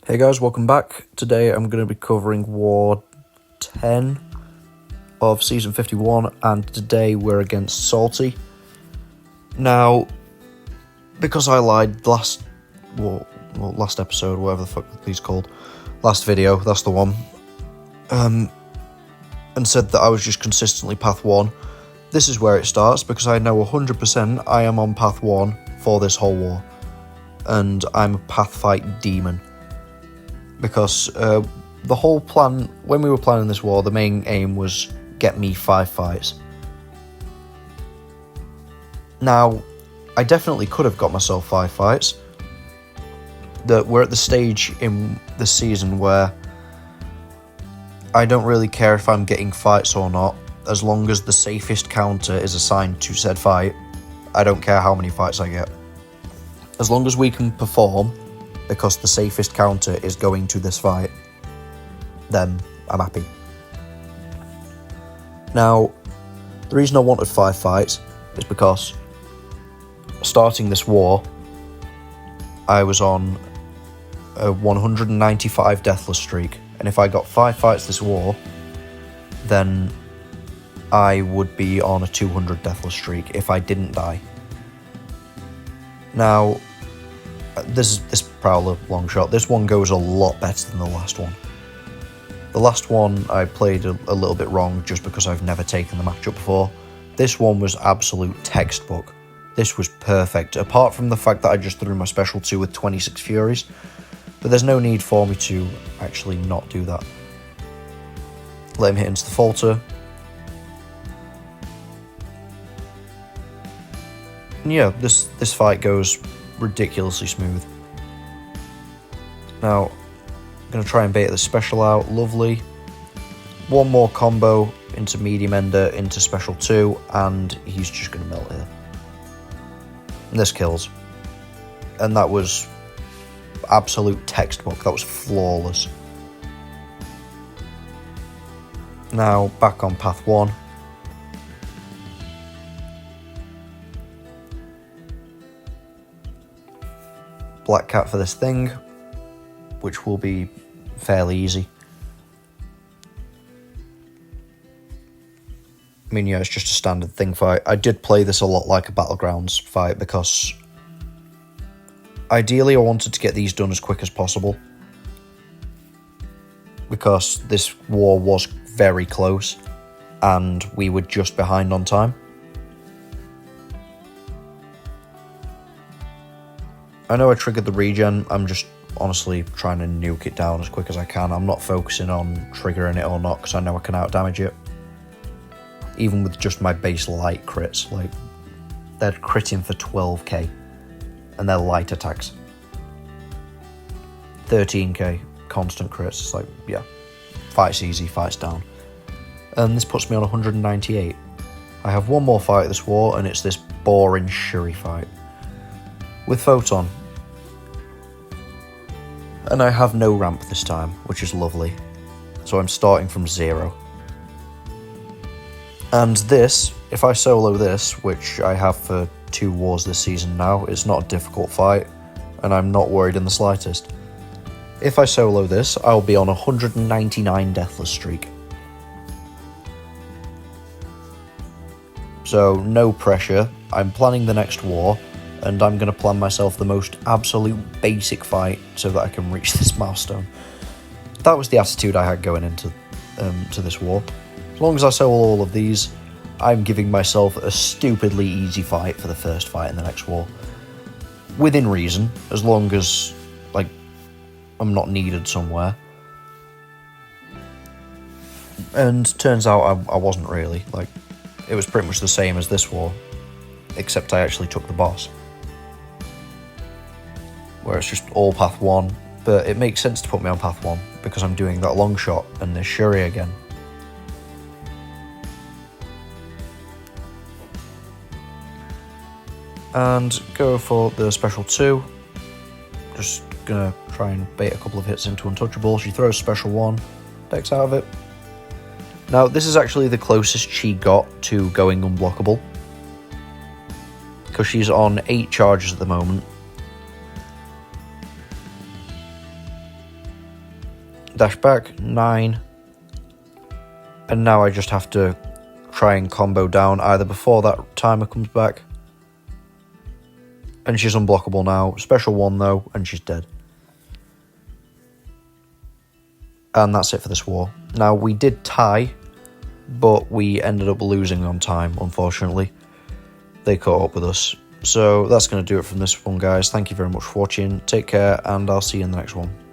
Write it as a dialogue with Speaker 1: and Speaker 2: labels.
Speaker 1: Hey guys, welcome back. Today I'm going to be covering War 10 of Season 51, and today we're against Salty. Now, because I lied last episode, whatever the fuck he's called, last video, that's the one, and said that I was just consistently Path 1, this is where it starts, because I know 100% I am on Path 1 for this whole war, and I'm a Path Fight demon. Because the whole plan, when we were planning this war, the main aim was get me 5 fights. Now, I definitely could have got myself 5 fights. We're at the stage in the season where I don't really care if I'm getting fights or not, as long as the safest counter is assigned to said fight. I don't care how many fights I get. As long as we can perform, because the safest counter is going to this fight, then I'm happy. Now, the reason I wanted 5 fights is because starting this war, I was on a 195 deathless streak, and if I got 5 fights this war, then I would be on a 200 deathless streak if I didn't die. Now, this Prowler long shot, this one goes a lot better than the last one. The last one I played a little bit wrong just because I've never taken the matchup before. This one was absolute textbook. This was perfect, apart from the fact that I just threw my special 2 with 26 Furies, but there's no need for me to actually not do that. Let him hit into the falter. And yeah, this fight goes ridiculously smooth. Now, I'm going to try and bait the special out, lovely. One more combo into medium ender, into special 2, and he's just going to melt here. And this kills. And that was absolute textbook, that was flawless. Now, back on Path 1. Black Cat for this thing, which will be fairly easy. I mean, yeah, it's just a standard thing fight. I did play this a lot like a Battlegrounds fight because ideally I wanted to get these done as quick as possible, because this war was very close and we were just behind on time. I know I triggered the regen, I'm just honestly trying to nuke it down as quick as I can. I'm not focusing on triggering it or not, because I know I can out-damage it. Even with just my base light crits, like, they're critting for 12k, and they're light attacks. 13k, constant crits, it's like, yeah, fight's easy, fight's down. And this puts me on 198. I have one more fight this war, and it's this boring Shuri fight with Photon. And I have no ramp this time, which is lovely. So I'm starting from 0. And this, if I solo this, which I have for 2 wars this season now, it's not a difficult fight, and I'm not worried in the slightest. If I solo this, I'll be on a 199 deathless streak. So no pressure, I'm planning the next war, and I'm going to plan myself the most absolute basic fight so that I can reach this milestone. That was the attitude I had going into to this war. As long as I solo all of these, I'm giving myself a stupidly easy fight for the first fight in the next war. Within reason, as long as, like, I'm not needed somewhere. And turns out I wasn't really. Like, it was pretty much the same as this war, except I actually took the boss, where it's just all Path 1, but it makes sense to put me on Path 1, because I'm doing that long shot and there's Shuri again. And go for the special 2, just gonna try and bait a couple of hits into Untouchable. She throws special 1, decks out of it. Now, this is actually the closest she got to going unblockable, because she's on 8 charges at the moment. dash back, 9. And now I just have to try and combo down either before that timer comes back. And she's unblockable now. Special 1 though, and she's dead. And that's it for this war. Now, we did tie, but we ended up losing on time, unfortunately. They caught up with us. So that's going to do it from this one, guys. Thank you very much for watching. Take care, and I'll see you in the next one.